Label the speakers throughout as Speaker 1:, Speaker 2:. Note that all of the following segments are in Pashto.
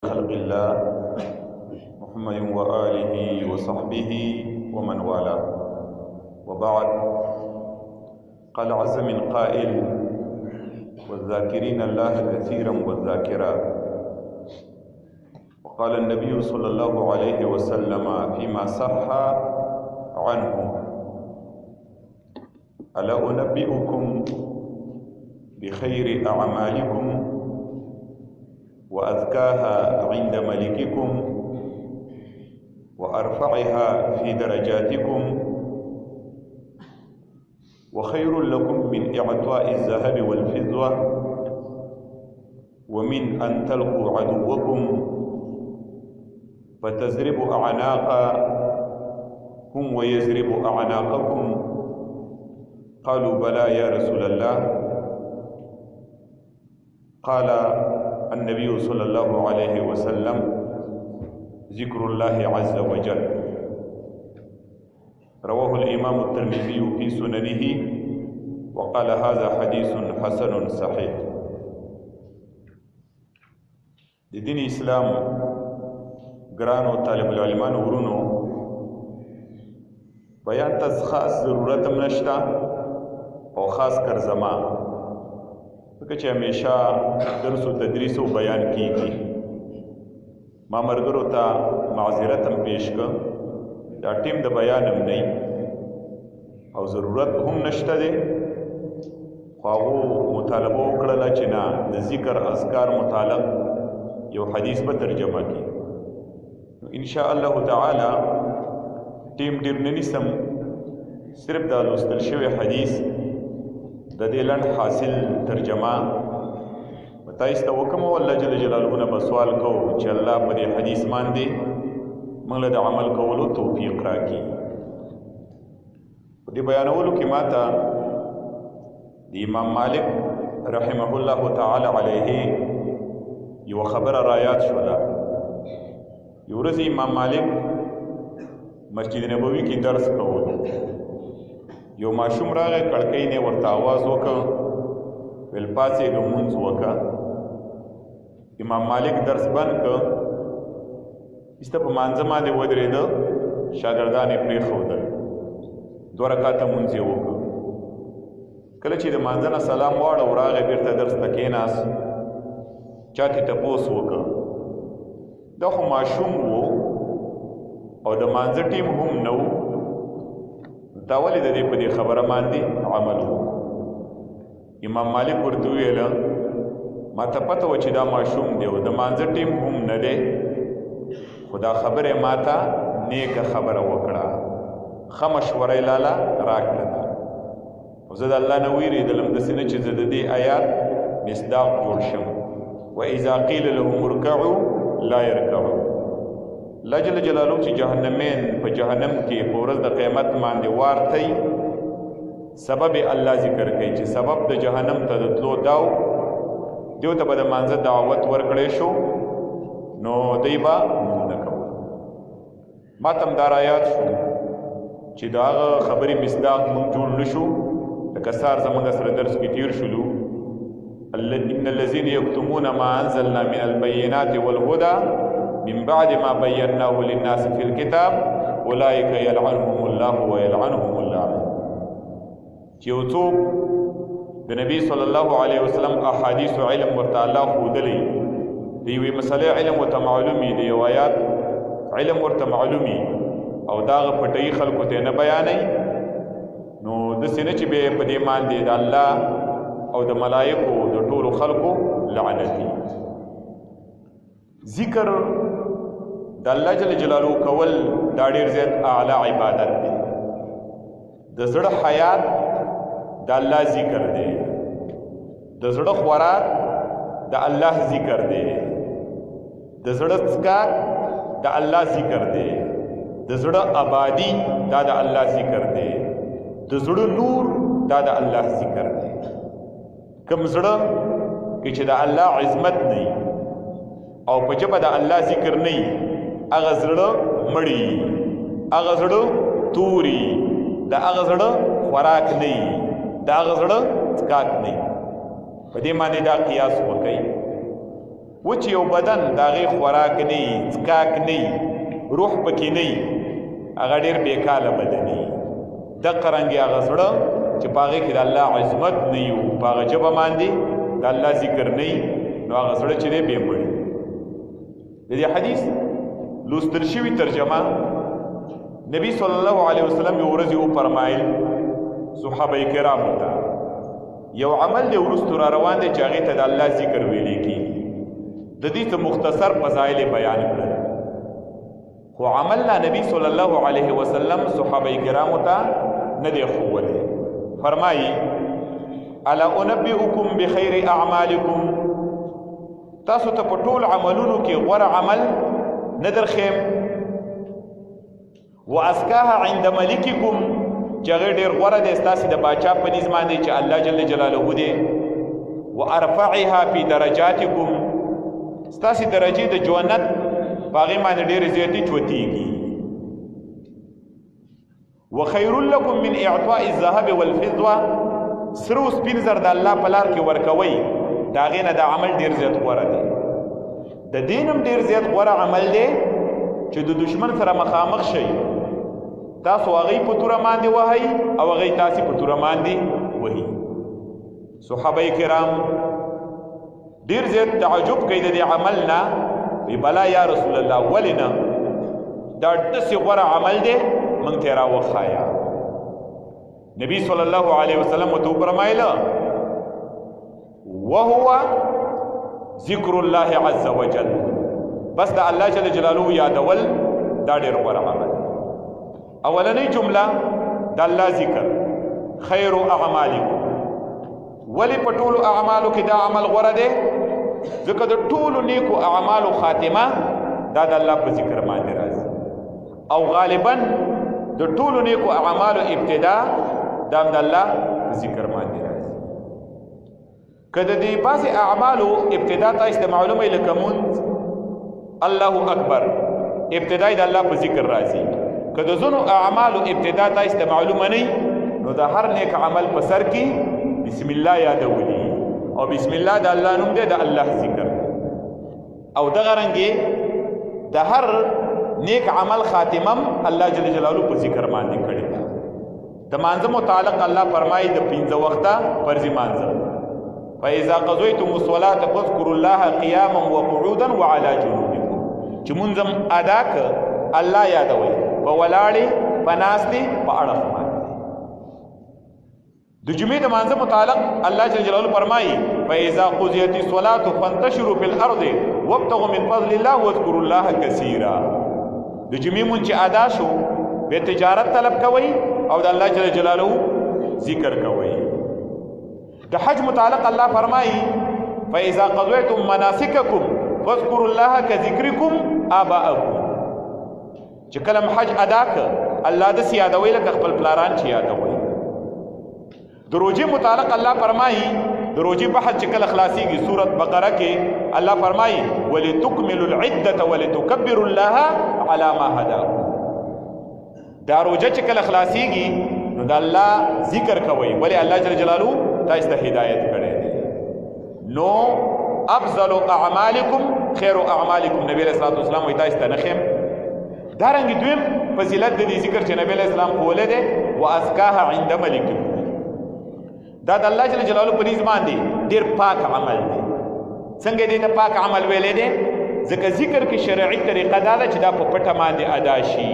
Speaker 1: خلق الله محمد وآله وصحبه ومن والاه، وبعد. قال عز من قائل: والذاكرين الله كثيرا والذاكرات. وقال النبي صلى الله عليه وسلم فيما صح عنه: ألا أنبئكم بخير أعمالكم وأزكاها عند ملككم وأرفعها في درجاتكم وخير لكم من إعطاء الذهب والفضة ومن أن تلقوا عدوكم فتزربوا أعناقهم ويزربوا أعناقكم. قالوا: بلى يا رسول الله. قال النبي صلى الله عليه وسلم: ذكر الله عز وجل. رواه الإمام الترمذي في سننه وقال: هذا حديث حسن صحيح. د دین اسلام ګرانو طالب العلمان ورونو، بیان ته خاص ضرورت هم نشته او خاص کر زما ځکه چې همیشه درس و تدریس و بیان کیږي. ما ملګرو ته معذرت هم پیش کړ، دا ټیم د بیان هم نه او ضرورت هم نشته دی، خو هغو مطالبه وکړله چې نه، د ذکر اذکار متعلق یو حدیث به ترجمه کړي. نو انشاء الله تعالی ټیم ډېر نه نیسم، صرف دا لوستل شوی حدیث د دې لنډ حاصل ترجمه تاسو ته وکم او الله جل جلاله نه سوال کو چې الله په دې حدیث باندې موږ له عمل کولو توفیق راکړي. په دې بیانولو کې ماته د امام مالک رحمه الله تعالی علیه یو خبره رایات شوله. یو ورځ امام مالک مسجد نبوي کې درس کول، یو ماشوم راغی، کړکۍ نه ورته आवाज وکړ، ویل پاڅېږه مونځ وکړه. امام مالک درس بند کړ، ایسته په مانځه باندې ودرېده، شاګردان یې پرېښودل، 2 رکعته مونځ یې وکړ. کله چې د مانځه نه سلام واړه راغی، بېرته درس ته کېناست، چا ترې تپوس وکړ. دا خو ماشوم و او د مانځه ټیم هم نه و، تا ولې د دې په دې خبره باندې عمل وکړو؟ امام مالک ورته وویله: ما ته پته وه چې دا ماشوم دی او د مانځه ټیم هم نه دی، خو دا خبره ما ته نیکه خبره وکړه، ښه مشوره یې لاله راکړه. او زه د الله نه ویرېدلم داسې نه چې زه د دې آیات مصداق جوړ شم: وإذا قیل لهم ارکعوا لا یرکعون. الله جل جلاله چې جهنمین په جهنم کې په ورځ د قیامت باندې وارتئ، سبب الله ذکر کوي چې سبب د جهنم ته د تلو داو، دیو ته به د مانځه دعوت ورکړی شو، نو دی به مونږ نه کوو. ما ته هم دا رایاد شو چې د هغه خبرې مصداق مونږ جوړ نه شو، لکه سهار زمونږ سره درس کې تیر شولو: ان الذين يكتمون ما انزلنا من البينات والهدى من بعد ما بيناه للناس في الكتاب اولئك يلعنهم الله ويلعنهم اللاعنون. چې یو څوک د نبی صلی الله علیه وسلم احادیث او علم ورته الله ښودلی، د یوې مسلې علم ورته معلومي، د یو آیات علم ورته معلومي او دا هغه پټوي، خلکو ته نه بیانوي، نو داسې نه چې بیا په دې باندې د الله او د ملایکو د ټولو خلکو لعنت وي. ذکر د الله جل جلاله کول دا ډېر زیات اعلی عبادت دی. د زړه حیات د الله ذکر دی، د زړه خوراک د الله ذکر دی، د زړه څښاک د الله ذکر دی، د زړه آبادی دا د الله ذکر دی، د زړه نور دا د الله ذکر دی. کوم زړه کې چې د الله عظمت نه او په ژبه د الله ذکر نه، هغه زړه مړی، هغه زړه توري، د هغه زړه خوراک نه، د هغه زړه څښاک نه. په دې باندې دا قیاس وکړئ و چې یو بدن د هغې خوراک نه وي، څښاک نه وي، روح پکې نه وي، هغه ډېر بېکاله بدن وي. دقه رنګې هغه زړه چې په هغې کې د الله عظمت نه وي، په هغه ژبه باندې د الله ذکر نه وي، نو هغه زړه چې دی بې مړي. د دې حدیث لوستل شوي ترجمه نبی صلی الله علیه وسلم یو ورځ وفرمایل صحابه کرامو ته یو عمل دی وروستو را روان دی چې هغې ته د الله ذکر ویلی کېږي. د دې څه مختصر فضایل بیان کړل، خو عمل نه نبی صلی الله علیه وسلم صحابه کرامو ته نه دی ښوولی. فرمایي الا انبئکم بخیر اعمالکم، تاسو ته په ټول عملونو کې غوره عمل نه درښیم، وازکاها عند ملککم، چې هغې ډېر غوره دی ستاسې د باچا په نظ باندې چې الله جل جلاله دی، وارفعها فی درجاتکم، ستاسې درجې د جنت په هغې باندې ډېرې زیاتې چوتېږي. وخیر لکم من اعطاء الذهب والفضه، سره او سپین زر د الله په لار کې ورکوئ، د هغې نه دا عمل ډېر زیات غوره دی. د دین هم ډېر زیات غوره عمل دی چې د دشمن سره مخامخ شئ، تاسو هغې په توره باندې وهئ او هغې تاسې په توره باندې وهي. صحابه کرام ډېر زیات تعجب کوي د دې عمل نه، وی بلا یا رسول الله ولې نه، دا داسې غوره عمل دی موږ ته یې راوښایه. نبی صلی الله علیه وسلم ورته وفرمایله وهو ذکر الله عز وجل، بس د الله جل جلاله یادول دا ډېر غوره عمل. اولنۍ جمله د الله ذکر، خیر اعمالکم، ولې په ټولو اعمالو کې دا عمل غوره دی؟ ځکه د ټولو نیکو اعمالو خاتمه دا د الله په ذکر باندې راځي، او غالبا د ټولو نیکو اعمالو ابتدا دا د الله په ذکر باندې راځي. که د دې بعضې اعمالو ابتدا تاسو ته معلومه وي لکه مونځ الله اکبر ابتدا د الله په ذکر راځي، که د ځینو اعمالو ابتدا تاسو ته معلومه نه نو د هر نیک عمل په سر کې بسم الله یادولي، او بسم الله د الله نوم دی، د الله ذکر. او دغه رنګې د هر نیک عمل خاتمم الله جل جلاله په ذکر باندې کړی ده. د مانځه متعلق الله فرمایي د 5 وخته فرضي مانځه، فاذا قضيتم الصلاه فاذكروا الله قياما وقعودا وعلى جنوبكم، چې مونځم ادا ک الله یادوي په ولاړې، په ناستې، په اړخ باندې. د جمعې د مانځه متعلق الله جل جلاله فرمایي فاذا قضيت الصلاه فانتشروا في الارض وابتغوا من فضل الله واذكروا الله كثيرا. د جمعې مونځ چې ادا شو به تجارت طلب کوئ او د الله جل جلاله ذکر کوئ. د حج متعلق الله فرمایي فاذا قضيتم مناسككم فاذكروا الله كذكركم آباءكم، چې کله حج ادا ک الله داسې یادوي لکه خپل پلاران چې یادوي. د روژې متعلق الله فرمایي د روژې بحث چې کله خلاصیږي سورت بقره کې الله فرمایي ولتکملوا العدة ولتکبروا الله على ما هداكم. دا روژه چې کله خلاصیږي نو د الله ذکر کوئ، ولې الله جل جلاله تاسو ته هدایت کړی دی. نو افضل اعمالکم خیر اعمالکم، نبی علیہ الصلوۃ والسلام وایي تاسو ته نه ښیم. دارنګې دویم فضیلت د دې ذکر چې نبی علیہ السلام ښوولی دی وازکاها عند ملککم، دا د الله جل جلاله په نظام باندې ډېر پاک عمل دی. څنګه دې ته پاک عمل ویلی دی؟ ځکه ذکر کې شرعي طریقه دا ده چې دا په پټه باندې ادا شي،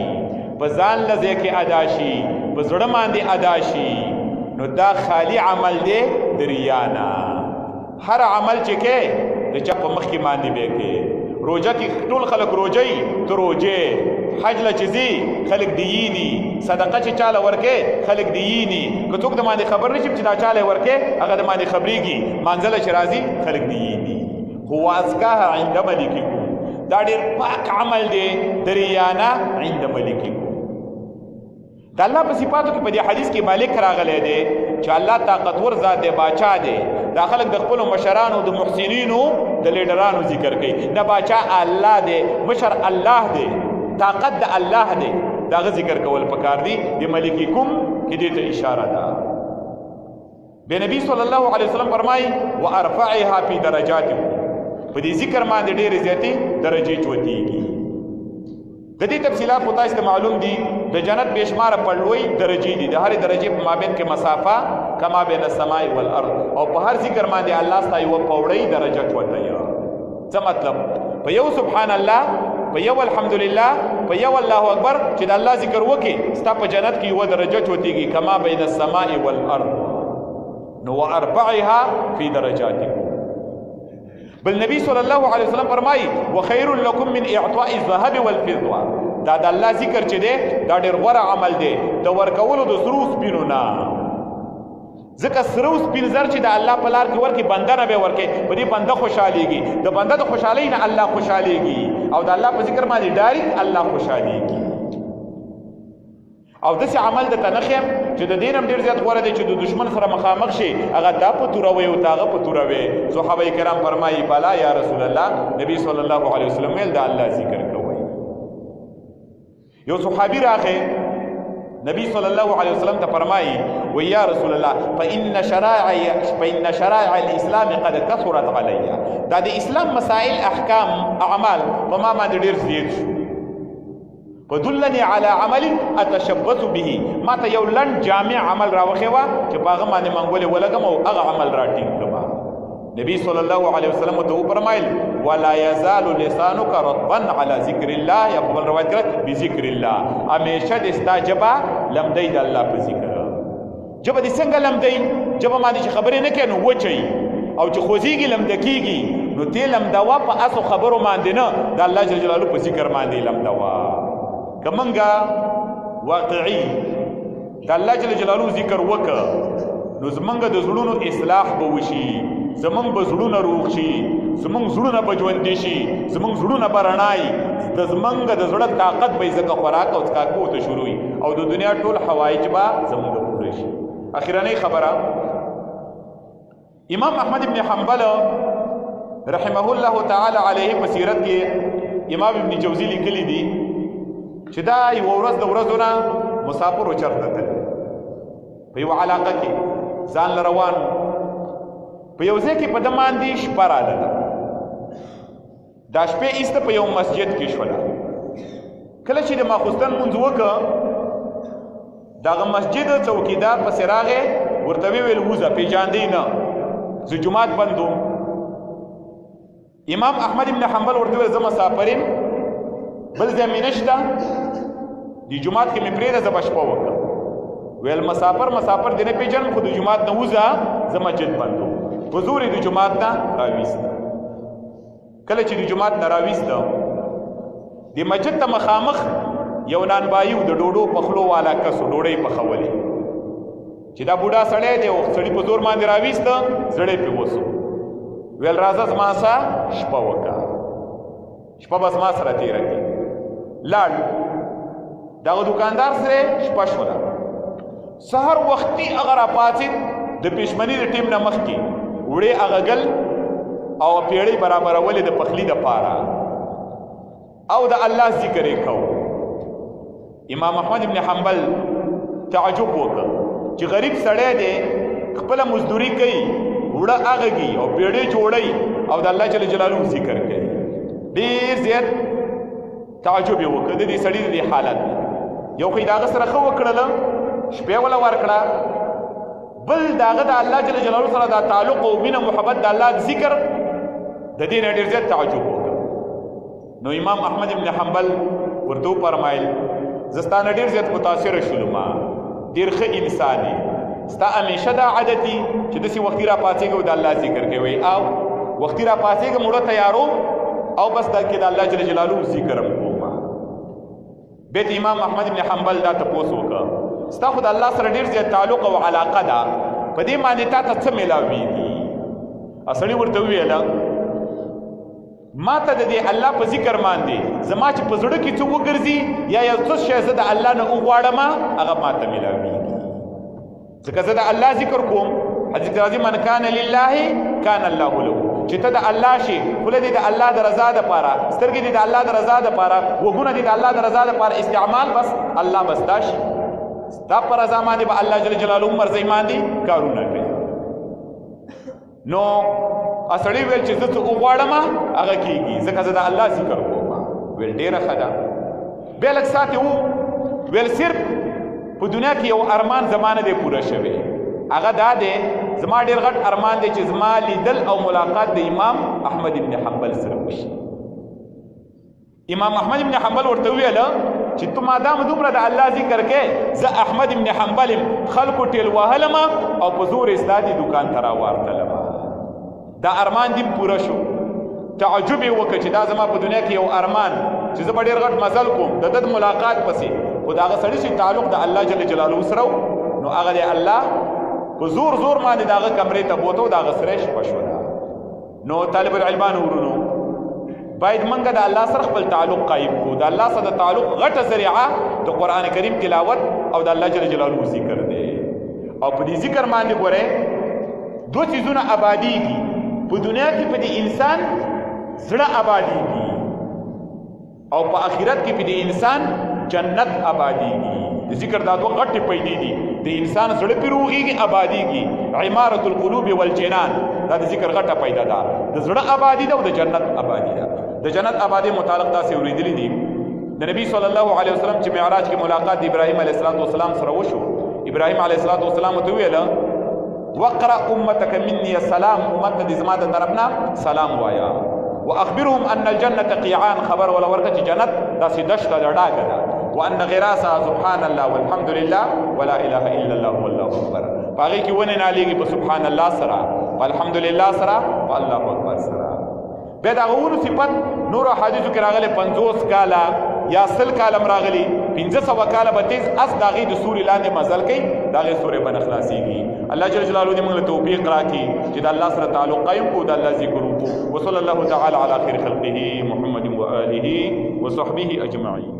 Speaker 1: په ځان لځای کې ادا شي، په زړه باندې ادا شي. نو دا خالی عمل دی د ریا نه. هر عمل چې کې د چا په مخ کې باندې به کې. روژه کې ټول خلک روژه‌ي، ته روژې. حج له چې ځي خلک دییني، صدقه چې چاله ورکې خلک دییني. که څوک د باندې خبر نه شي چې دا چاله ورکې هغه د باندې خبرېږي، مانځله چې راځي خلک دییني. هو ازکاها عند ملککم، دا ډېر پاک عمل دی د ریا نه عند ملککم. د الله په صفاتو کې په دې حدیث کې مالک راغلی دی چې الله طاقتور ذات دی، باچا دی. دا خلک د خپلو مشرانو د محسنینو د لیډرانو ذکر کوي. نه باچا الله دی، مشر الله دی، طاقت د الله دی، دا غ ذکر کول پکار دی. د ملککم کې دې ته اشاره ده. به نبی صلی الله علیه وسلم فرمایي وارفعها فی درجاتکم، په دې ذکر باندې ډېرې زیاتې درجې چوتېږي. د دې تفصیلات خو تاسو ته معلوم دي. د جنت بېشماره پړلوي درجې دي، د هرې درجې په مابین کې مسافه کما بین السماء والارض، او په هر ذکر باندې الله ستا یوه پوړۍ درجه چوتوي. څه مطلب؟ په یو سبحان الله، په یو الحمدلله، په یو الله اکبر چې د الله ذکر وکې، ستا په جنت کې یوه درجه چوتېږي کما بین السماء والارض. نو واربعها فی درجاتکم. بل نبی صلی الله علیه وسلم فرمایي وخیر لکم من اعطاء الذهب والفضه. دا د الله ذکر چې دی دا ډېر غوره عمل دی د ورکولو د سرو سپینو نه. ځکه سرو سپین زر چې د الله په لار کې ورکړي، بنده نه به ورکړي، په دې بنده خوشحالېږي، د بنده د خوشحالۍ نه الله خوشحالېږي، او د الله په ذکر باندې ډایرکټ الله خوشحالېږي. او داسې عمل درته نه ښیم چې د دې نه هم ډېر زیات غوره دی چې د دشمن سره مخامخ شي، هغه دا په توره وی او هغه په توره وی. صحابه کرام فرمایي بلا یا رسول الله، نبی صلی الله علیه وسلم ویل د الله ذکر کوئ. یو صحابي راغی نبی صلی الله علیه وسلم ته فرمایي و یا رسول الله فإن شرائع الاسلام قد كثرت علی. دا د اسلام مسائل، احکام، اعمال په ما باندې ډېر زیات شو. فدلني على عمل اتشبث به. ما ته یو لنډ جامع عمل راوښیوه چې په هغه باندې منګولې ولګم او هغه عمل راټینګ کړم. نبی صلی الله علیه وسلم ته وفرمایل ولا یزال لسانک رطبا علی ذکر الله، یا په بل روایت کې بذکر الله. همیشه د ستا ژبه لمدی د الله په ذکر. ژبه دې څنګه لمدی؟ ژبه باندې چې خبرې نه کوي نو وچوي، او چې خوځېږي لمده کېږي. نو تې لمدوه په اسو خبرو باندې نه، د الله جل جلاله په ذکر باندې لمدوه. که منګه واقعي د الله جل جلاله ذکر وکړه نو زمونږ د زړونو اصلاح به وشي، زمونږ به زړونه روغ شي، زمونږ زړونه به ژوندي شي، زمونږ زړونه به رڼایي، زمونږ د زړه طاقت به ځکه خوراک او څښاک به ورته شروع وي، او د دنیا ټول حوایج به زمونږ پوره شي. اخرنۍ خبره، امام احمد ابن حنبل رحمه الله تعالی علیه په سیرت کې امام ابن جوزی لیکلی دي چې دا یوه ورځ د ورځو نه مسافر و چرته تللی، په یوه علاقه کې ځان له روان په یو ځای کې په ده باندې شپه راغله. دا شپې ایسته په یو مسجد کې شوله. کله چې د ماخوستن لمونځ وکړه، د هغه مسجد څوکیدار پسې راغی، ورته ویل وځه، پېژاندی نه، زه جومات بند وم. امام احمد ابن حنبل ورته ویل زه مسافر یم، بل ځای مې نشته، د جومات کې مې پرېږده، زه به شپه وکړم. ویل مسافر دې نه پېژنم، خو د جومات نه وځه، زه مسجد بند وم. په زور یې د جومات نه راویسته. کله چې د جومات نه راویسته، د مسجد ته مخامخ یو نانبایي و، د ډوډو پخلو والا کس و، ډوډۍ پخولې. چې دا بوډا سړی دی، او سړي په زور باندې راویسته، زړی پرې وسو. ویل راځه زما سره شپه وکړه، شپه به زما سره تېره کړې. لاړ، د هغه دوکاندار سره شپه شوله. سهار وختي هغه راپاڅېد، د پېشمني د ټیم نه مخکې وړې اغږل او پیړۍ برابرولې د پخلي دپاره، او د الله ذکر یې کو. امام احمد ابن حنبل تعجب وکړ چې غریب سړی دی، خپله مزدوري کوي، وړه اغږي او پیړۍ جوړوي، او د الله جل جلاله ذکر کوي. ډېر زیات تعجب یې وکړ د دې سړي د دې حالت. یو خو یې د هغه سره ښه وکړله، شپې وله ورکړه، بل د هغه د الله جل جلاله سره دا تعلق او مینه محبت د الله ذکر، د دې نه ډېر زیات تعجب وکړ. نو امام احمد ابن حنبل ورته وفرمایل زه ستا نه ډېر زیات متاثره شولم، ډېر ښه انسان یې، ستا همیشه دا عادت دي چې داسې وختي راپاڅېږي او د الله ذکر کوي، او وختي راپاڅېږم، وړه تیاروم، او بس دا کې د الله جل جلاله ذکر هم کوم. بیا د امام احمد ابن حنبل دا تپوس وکړه ستا خو د الله سره ډېر زیات تعلق او علاقه ده، په دې باندې تا ته څه میلاویږي؟ سړي ورته وویله ما ته د دې الله په ذکر باندې زما چې په زړه کې څه وګرځي یا یو څه شی زه د الله نه وغواړم هغه ما ته میلاویږي، ځکه زه د الله ذکر کوم. حدیث راځي من کان لله کان الله له، چې ته د الله شي، خوله دې د الله د رضا دپاره، سترګې دې د الله د رضا دپاره، وږونه دې د الله د رضا دپاره استعمال، بس الله به ستا شي، ستا په رضا باندې به الله جل جلاله مرضی باندې کارونه کوي. نو اسړی ویل چې زه څه وغواړم هغه کېږي ځکه زه د الله ذکر کوم ویل ډېره ښه ده بیا لږ ساعتې ویل صرف په دنیا کې یو ارمان زمانه دی پوره شوی هغه دا دی زما ډېر غټ ارمان دی چې زما لیدل او ملاقات د امام احمد ابن حنبل سره وشي امام احمد ابن حنبل ورته وویل چې تو مادام دومره د الله ذکر کې زه احمد ابن حنبل خلکو ټیل وهلم او په زور استادي دکان ته راوارتلم دا ارمان دې پوره شو تعجب یې وکړه چې دا زما په دنیا کې یو ارمان چې زه به ډېر غټ مزل کوم د ده ملاقات پسې خو د هغه سړي چې تعلق د الله جل جلاله سره نو هغه دی الله په زور زور باندې د هغه کمرې ته بوته او د هغه سره شپه شوله نو طالب العلمانو ورونو باید منګه د الله سره خپل تعلق قایم کو د الله سره د تعلق غټه ذریعه د قرآن کریم تلاوت او د الله جل جلاله ذکر دی او په دې ذکر باندې ګوره دو چیزونه آبادیږي په دنیا کې په دې انسان زړه آبادیږي او په آخرت کې په دې انسان جنت آبادیږي د ذکر دا دوه غټې پیدې دي د انسان زړه پې روغېږي آبادیږي عمارة القلوب والجنان دا د ذکر غټه پیدا ده د زړه آبادي ده او د جنت آبادي ده د جنت آبادي متعلق داسې اورېدلي دي د نبي صلی الله علیه وسلم چې معراج کې ملاقات د ابراهیم علیه السلام سره وشو ابراهیم علیه السلام ته وویل وقرأ امتك مني السلام امت د زما د طرفنا سلام وایا واخبرهم ان الجنه قيعان خبر ولا ورکه جنت داسې دشته ډاګه ده وان غراسها سبحان الله والحمد لله ولا اله الا الله والله اکبر باغی کې ونه نالېږي په سبحان الله سره والحمد لله سره والله اکبر سره بیا د هغو صفت نورو حدیثو کې راغلی 50 کاله یا 100 کاله راغلی 1500 کاله به تیز اس د هغې د سورې لاندې مزل کوي د هغې سورې به نه خلاصېږي الله جل جلاله دې موږ له توفیق راکړي چې د الله سره تعلق قایم کړو د الله ذکر وکړو وصلی الله تعالی علی خیر خلقه محمد وآله وصحبه اجمعین